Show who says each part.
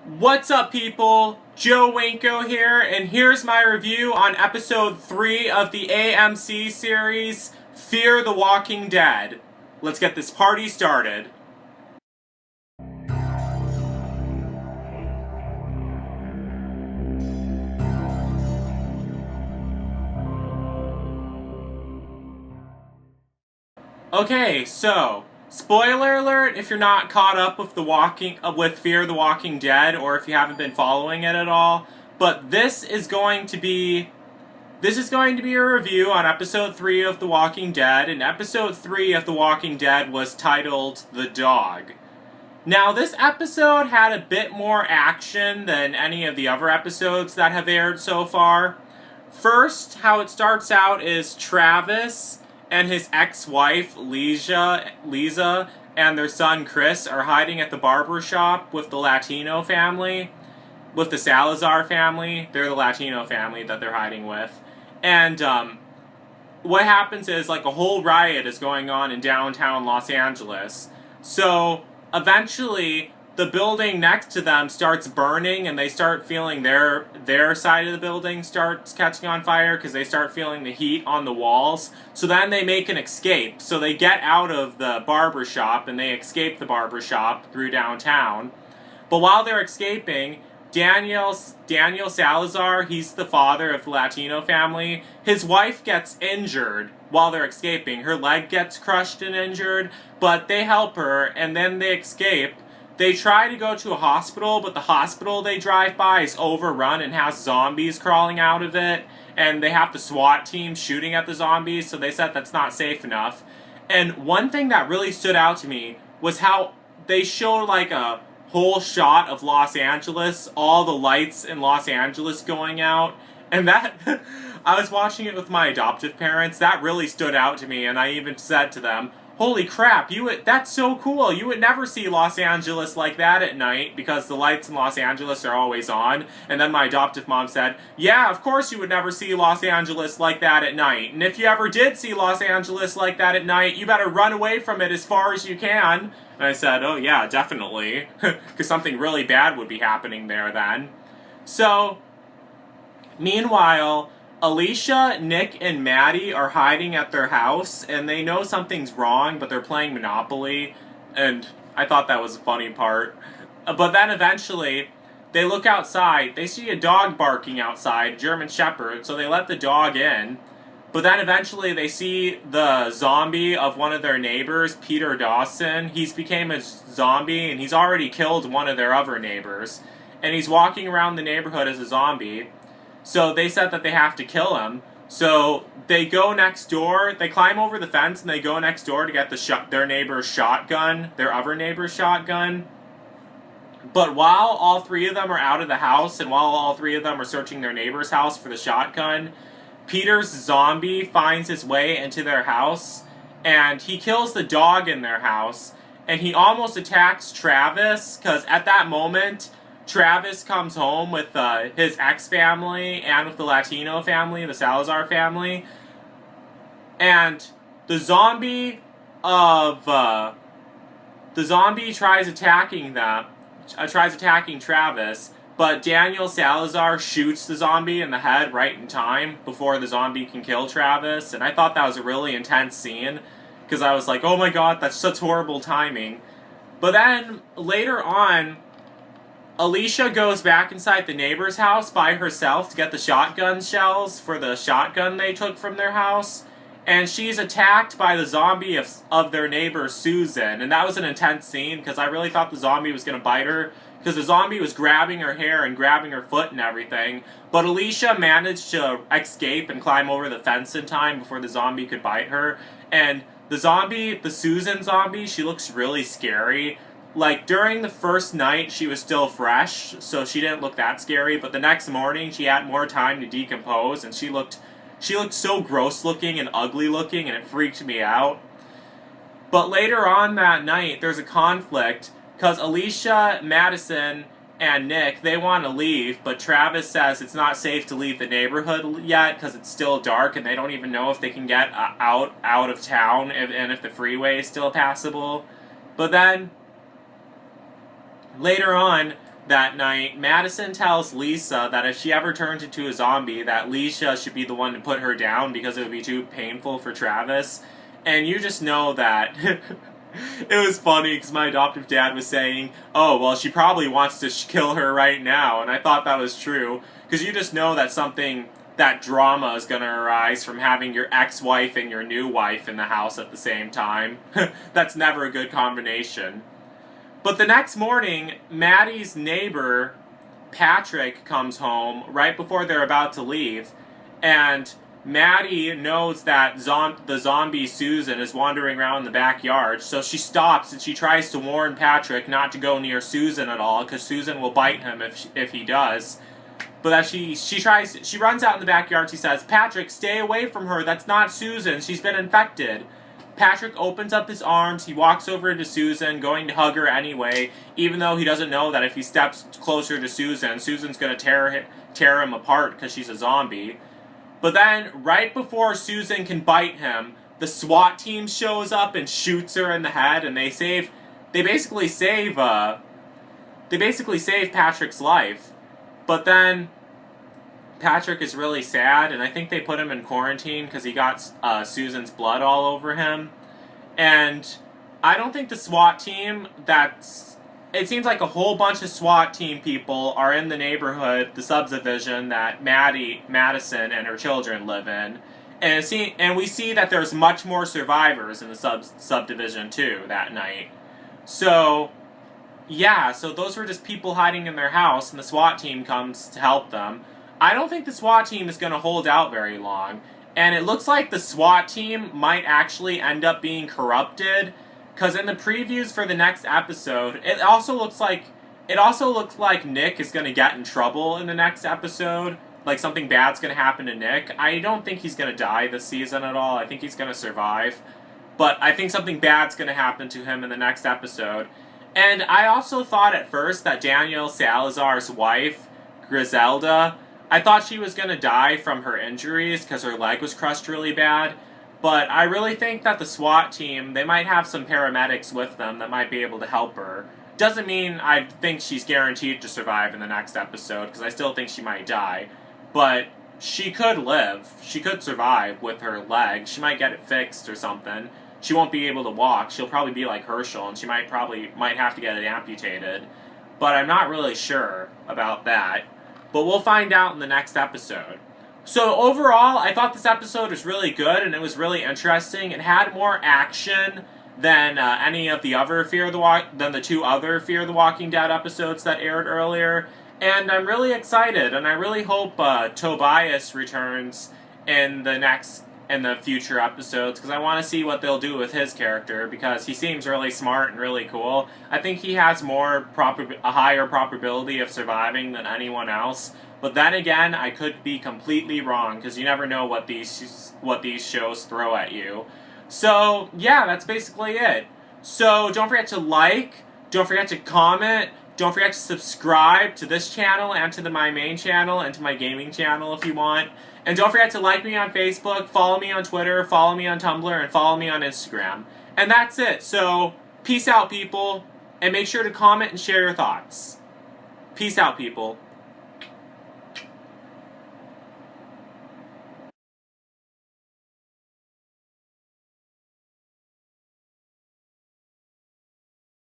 Speaker 1: What's up, people? Joe Winko here, and here's my review on episode 3 of the AMC series, Fear the Walking Dead. Let's get this party started. Okay, so spoiler alert if you're not caught up with with Fear the Walking Dead, or if you haven't been following it at all. But this is going to be a review on episode 3 of The Walking Dead, and episode 3 of The Walking Dead was titled The Dog. Now, this episode had a bit more action than any of the other episodes that have aired so far. First, how it starts out is Travis and his ex-wife, Lisa, and their son, Chris, are hiding at the barber shop with the Latino family, with the Salazar family. They're the Latino family that they're hiding with. And, what happens is, like, a whole riot is going on in downtown Los Angeles. So, eventually, the building next to them starts burning, and they start feeling their side of the building starts catching on fire because they start feeling the heat on the walls. So then they make an escape. So they get out of the barber shop, and they escape the barber shop through downtown. But while they're escaping, Daniel Salazar, he's the father of the Latino family, his wife gets injured while they're escaping. Her leg gets crushed and injured, but they help her, and then they escape. They try to go to a hospital, but the hospital they drive by is overrun and has zombies crawling out of it, and they have the SWAT team shooting at the zombies, so they said that's not safe enough. And one thing that really stood out to me was how they showed like a whole shot of Los Angeles, all the lights in Los Angeles going out, and that, I was watching it with my adoptive parents, that really stood out to me, and I even said to them, holy crap, that's so cool. You would never see Los Angeles like that at night because the lights in Los Angeles are always on. And then my adoptive mom said, yeah, of course you would never see Los Angeles like that at night. And if you ever did see Los Angeles like that at night, you better run away from it as far as you can. And I said, oh yeah, definitely. Because something really bad would be happening there then. So, meanwhile, Alicia, Nick, and Maddie are hiding at their house, and they know something's wrong, but they're playing Monopoly, and I thought that was a funny part. But then eventually, they look outside, they see a dog barking outside, German Shepherd, so they let the dog in. But then eventually they see the zombie of one of their neighbors, Peter Dawson. He's became a zombie, and he's already killed one of their other neighbors. And he's walking around the neighborhood as a zombie. So they said that they have to kill him. So they go next door, they climb over the fence, and they go next door to get their neighbor's shotgun, their other neighbor's shotgun. But while all three of them are out of the house, and while all three of them are searching their neighbor's house for the shotgun, Peter's zombie finds his way into their house, and he kills the dog in their house, and he almost attacks Travis, because at that moment, Travis comes home with his ex-family and with the Latino family, the Salazar family, and the zombie tries attacking Travis, but Daniel Salazar shoots the zombie in the head right in time before the zombie can kill Travis, and I thought that was a really intense scene, because I was like, oh my god, that's such horrible timing. But then, later on, Alicia goes back inside the neighbor's house by herself to get the shotgun shells for the shotgun they took from their house, and she's attacked by the zombie of their neighbor, Susan, and that was an intense scene, because I really thought the zombie was going to bite her, because the zombie was grabbing her hair and grabbing her foot and everything, but Alicia managed to escape and climb over the fence in time before the zombie could bite her, and the Susan zombie, she looks really scary. Like, during the first night, she was still fresh, so she didn't look that scary, but the next morning, she had more time to decompose, and she looked so gross-looking and ugly-looking, and it freaked me out. But later on that night, there's a conflict, because Alicia, Madison, and Nick, they want to leave, but Travis says it's not safe to leave the neighborhood yet, because it's still dark, and they don't even know if they can get out of town, and if the freeway is still passable. But then, later on, that night, Madison tells Lisa that if she ever turns into a zombie, that Lisa should be the one to put her down because it would be too painful for Travis. And you just know that it was funny because my adoptive dad was saying, oh, well, she probably wants to kill her right now. And I thought that was true because you just know that that drama is going to arise from having your ex-wife and your new wife in the house at the same time. That's never a good combination. But the next morning, Maddie's neighbor, Patrick, comes home right before they're about to leave, and Maddie knows that the zombie Susan is wandering around in the backyard, so she stops and she tries to warn Patrick not to go near Susan at all, because Susan will bite him if he does. But as she runs out in the backyard, she says, Patrick, stay away from her, that's not Susan, she's been infected. Patrick opens up his arms, he walks over to Susan, going to hug her anyway, even though he doesn't know that if he steps closer to Susan, Susan's going to tear him apart because she's a zombie. But then, right before Susan can bite him, the SWAT team shows up and shoots her in the head, and they basically save Patrick's life. But then Patrick is really sad, and I think they put him in quarantine because he got Susan's blood all over him. And I don't think the SWAT team, it seems like a whole bunch of SWAT team people are in the neighborhood, the subdivision that Madison and her children live in. And we see that there's much more survivors in the subdivision too that night. So, yeah, so those were just people hiding in their house, and the SWAT team comes to help them. I don't think the SWAT team is going to hold out very long. And it looks like the SWAT team might actually end up being corrupted, because in the previews for the next episode, it also looks like Nick is going to get in trouble in the next episode. Like something bad's going to happen to Nick. I don't think he's going to die this season at all. I think he's going to survive. But I think something bad's going to happen to him in the next episode. And I also thought at first that Daniel Salazar's wife, Griselda, I thought she was going to die from her injuries because her leg was crushed really bad. But I really think that the SWAT team, they might have some paramedics with them that might be able to help her. Doesn't mean I think she's guaranteed to survive in the next episode, because I still think she might die. But she could live. She could survive with her leg. She might get it fixed or something. She won't be able to walk. She'll probably be like Herschel, and she might have to get it amputated. But I'm not really sure about that. But we'll find out in the next episode. So overall, I thought this episode was really good, and it was really interesting. It had more action than any of the other the two other Fear the Walking Dead episodes that aired earlier. And I'm really excited, and I really hope Tobias returns in the future episodes, because I want to see what they'll do with his character, because he seems really smart and really cool. I think he has a higher probability of surviving than anyone else. But then again, I could be completely wrong, because you never know what these shows throw at you. So, yeah, that's basically it. So, don't forget to like, don't forget to comment, don't forget to subscribe to this channel and to my main channel and to my gaming channel if you want. And don't forget to like me on Facebook, follow me on Twitter, follow me on Tumblr, and follow me on Instagram. And that's it. So, peace out, people, and make sure to comment and share your thoughts. Peace out, people.